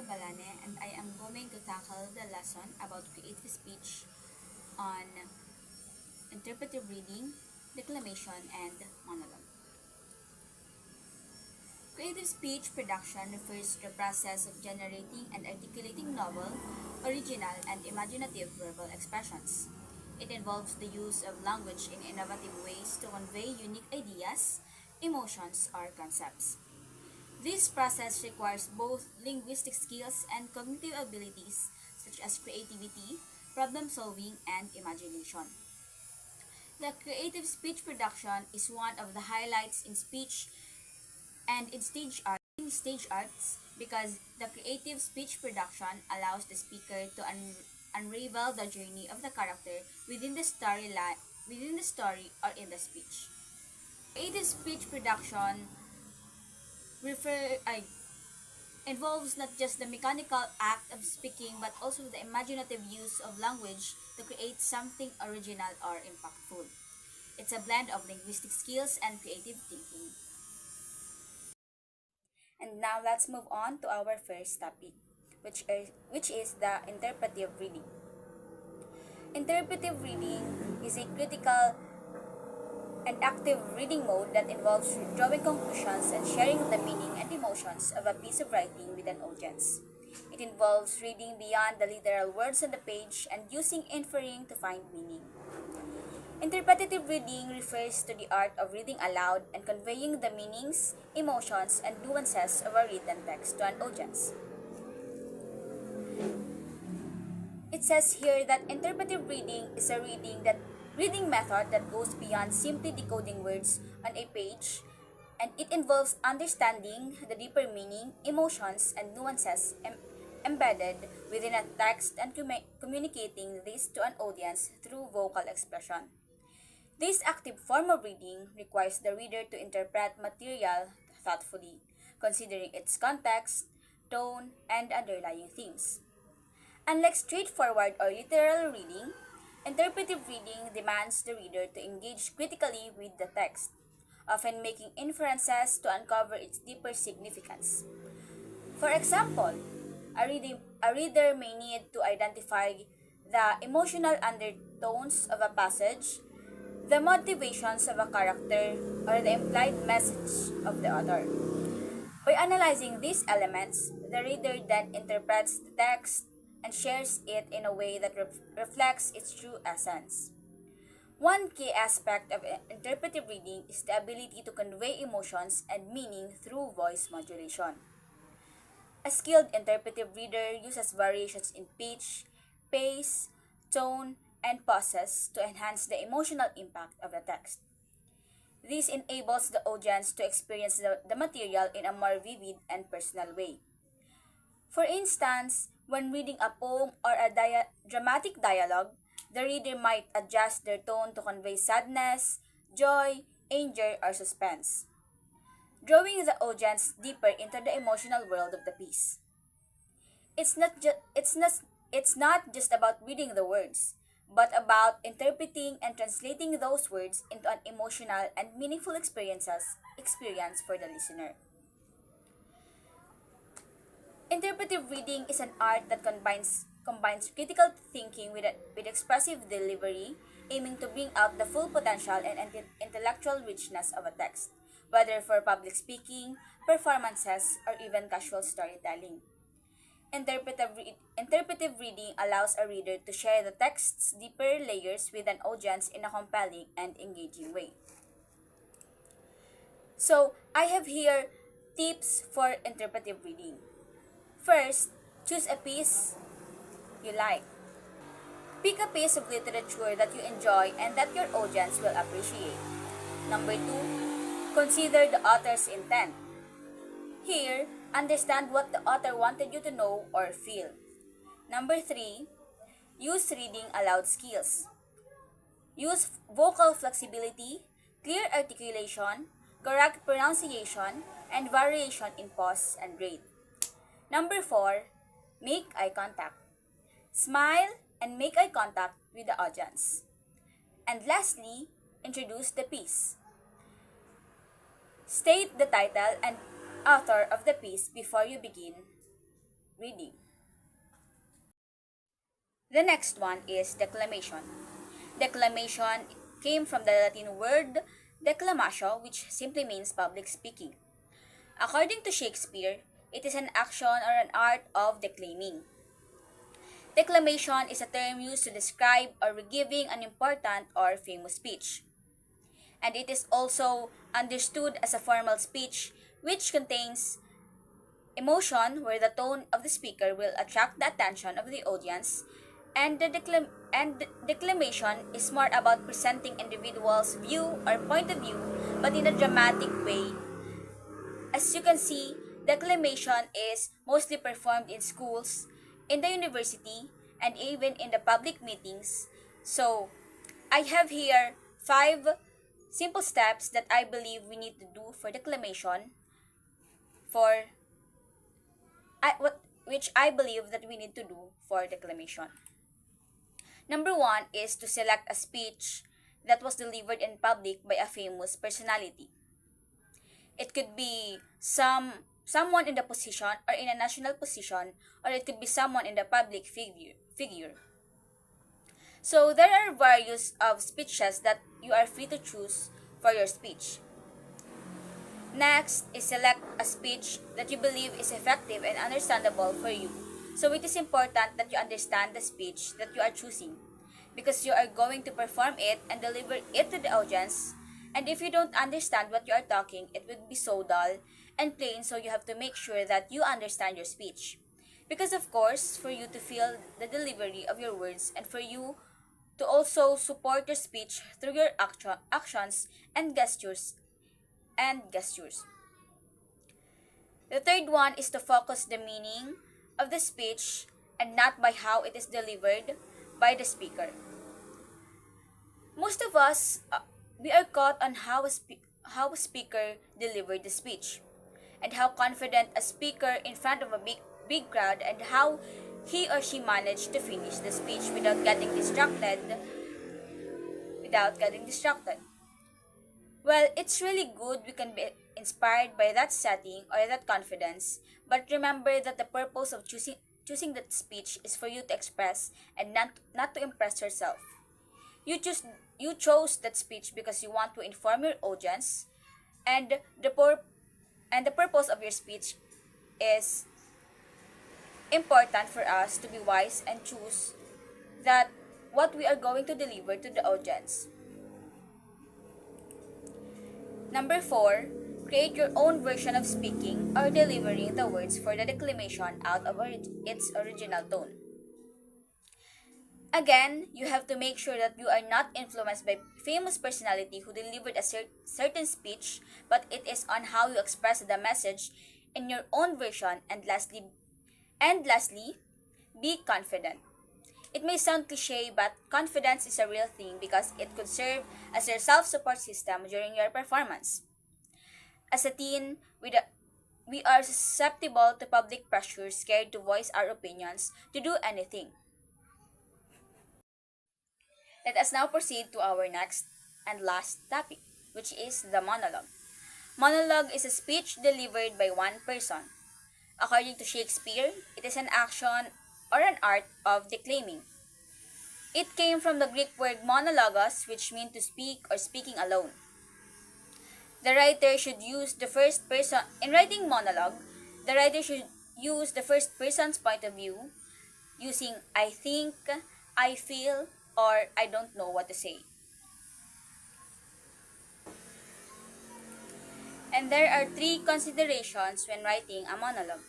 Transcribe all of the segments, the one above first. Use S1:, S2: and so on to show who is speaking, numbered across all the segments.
S1: Balane, and I am going to tackle the lesson about creative speech on interpretive reading, declamation, and monologue. Creative speech production refers to the process of generating and articulating novel, original, and imaginative verbal expressions. It involves the use of language in innovative ways to convey unique ideas, emotions, or concepts. This process requires both linguistic skills and cognitive abilities such as creativity, problem solving, and imagination. The creative speech production is one of the highlights in speech and in stage arts because the creative speech production allows the speaker to unravel the journey of the character within the story or in the speech. Creative speech production refer I involves not just the mechanical act of speaking but also the imaginative use of language to create something original or impactful. It's a blend of linguistic skills and creative thinking. And now let's move on to our first topic, which is the interpretive reading. Interpretive reading is a critical and active reading mode that involves drawing conclusions and sharing the meaning and emotions of a piece of writing with an audience. It involves reading beyond the literal words on the page and using inferring to find meaning. Interpretative reading refers to the art of reading aloud and conveying the meanings, emotions, and nuances of a written text to an audience. It says here that interpretive reading is a reading method that goes beyond simply decoding words on a page, and it involves understanding the deeper meaning, emotions, and nuances embedded within a text and communicating this to an audience through vocal expression. This active form of reading requires the reader to interpret material thoughtfully, considering its context, tone, and underlying themes. Unlike straightforward or literal reading, interpretive reading demands the reader to engage critically with the text, often making inferences to uncover its deeper significance. For example, a reader may need to identify the emotional undertones of a passage, the motivations of a character, or the implied message of the author. By analyzing these elements, the reader then interprets the text and shares it in a way that reflects its true essence. One key aspect of interpretive reading is the ability to convey emotions and meaning through voice modulation. A skilled interpretive reader uses variations in pitch, pace, tone, and pauses to enhance the emotional impact of the text. This enables the audience to experience the material in a more vivid and personal way. For instance, when reading a poem or a dramatic dialogue, the reader might adjust their tone to convey sadness, joy, anger, or suspense, drawing the audience deeper into the emotional world of the piece. It's not just about reading the words, but about interpreting and translating those words into an emotional and meaningful experience for the listener. Interpretive reading is an art that combines critical thinking with expressive delivery, aiming to bring out the full potential and intellectual richness of a text, whether for public speaking, performances, or even casual storytelling. Interpretive reading allows a reader to share the text's deeper layers with an audience in a compelling and engaging way. So, I have here tips for interpretive reading. First, choose a piece you like. Pick a piece of literature that you enjoy and that your audience will appreciate. Number two, consider the author's intent. Here, understand what the author wanted you to know or feel. Number three, use reading aloud skills. Use vocal flexibility, clear articulation, correct pronunciation, and variation in pause and rate. Number four, make eye contact. Smile and make eye contact with the audience. And lastly, introduce the piece. State the title and author of the piece before you begin. reading. The next one is declamation. Declamation came from the Latin word declamatio, which simply means public speaking. According to Shakespeare, it is an action or an art of declaiming. Declamation is a term used to describe or giving an important or famous speech. And it is also understood as a formal speech which contains emotion where the tone of the speaker will attract the attention of the audience, and the declamation is more about presenting individuals' view or point of view but in a dramatic way. As you can see, declamation is mostly performed in schools, in the university, and even in the public meetings. So, I have here 5 simple steps that I believe we need to do for declamation for which I believe that we need to do for declamation. Number 1 is to select a speech that was delivered in public by a famous personality. It could be someone in the position or in a national position, or it could be someone in the public figure. So there are various of speeches that you are free to choose for your speech. Next is select a speech that you believe is effective and understandable for you. So it is important that you understand the speech that you are choosing because you are going to perform it and deliver it to the audience. And if you don't understand what you are talking, it would be so dull and plain, so you have to make sure that you understand your speech. Because of course, for you to feel the delivery of your words and for you to also support your speech through your actions and gestures. The third one is to focus the meaning of the speech and not by how it is delivered by the speaker. Most of us, we are caught on how a speaker delivered the speech and how confident a speaker in front of a big crowd and how he or she managed to finish the speech without getting distracted. Well, it's really good we can be inspired by that setting or that confidence, but remember that the purpose of choosing that speech is for you to express and not to impress yourself. You choose you chose that speech because you want to inform your audience, and the purpose of your speech is important for us to be wise and choose that what we are going to deliver to the audience. Number 4, create your own version of speaking or delivering the words for the declamation out of its original tone. Again, you have to make sure that you are not influenced by famous personality who delivered a certain speech, but it is on how you express the message in your own version. And lastly, be confident. It may sound cliche, but confidence is a real thing because it could serve as your self-support system during your performance. As a teen, we are susceptible to public pressure, scared to voice our opinions, to do anything. Let us now proceed to our next and last topic, which is the monologue. Monologue is a speech delivered by one person. According to Shakespeare, it is an action or an art of declaiming. It came from the Greek word monologos, which means to speak or speaking alone. The writer should use the first person in writing monologue. The writer should use the first person's point of view using I think, I feel, or I don't know what to say. And there are 3 considerations when writing a monologue.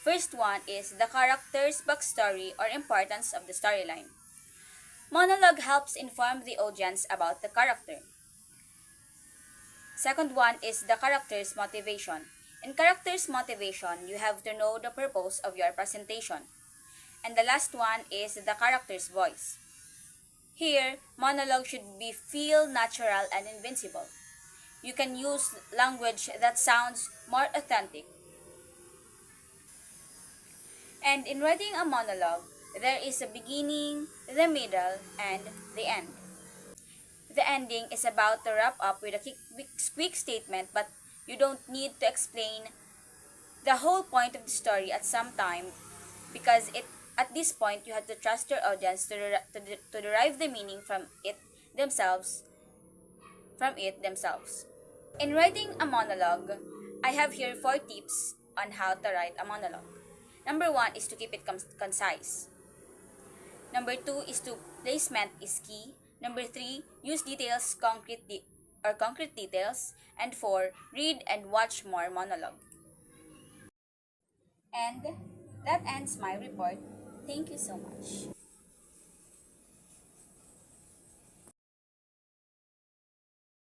S1: First one is the character's backstory or importance of the storyline. Monologue helps inform the audience about the character. Second one is the character's motivation. In character's motivation, you have to know the purpose of your presentation. And the last one is the character's voice. Here, monologue should be feel natural and invincible. You can use language that sounds more authentic. And in writing a monologue, there is a beginning, the middle, and the end. The ending is about to wrap up with a quick statement, but you don't need to explain the whole point of the story at some time, because it at this point you have to trust your audience to derive the meaning themselves from it themselves. In writing a monologue, I have here four tips on how to write a monologue. Number one is to keep it concise. Number two is to placement is key. Number three, use concrete details. And four, read and watch more monologue. And that ends my report. Thank you so much.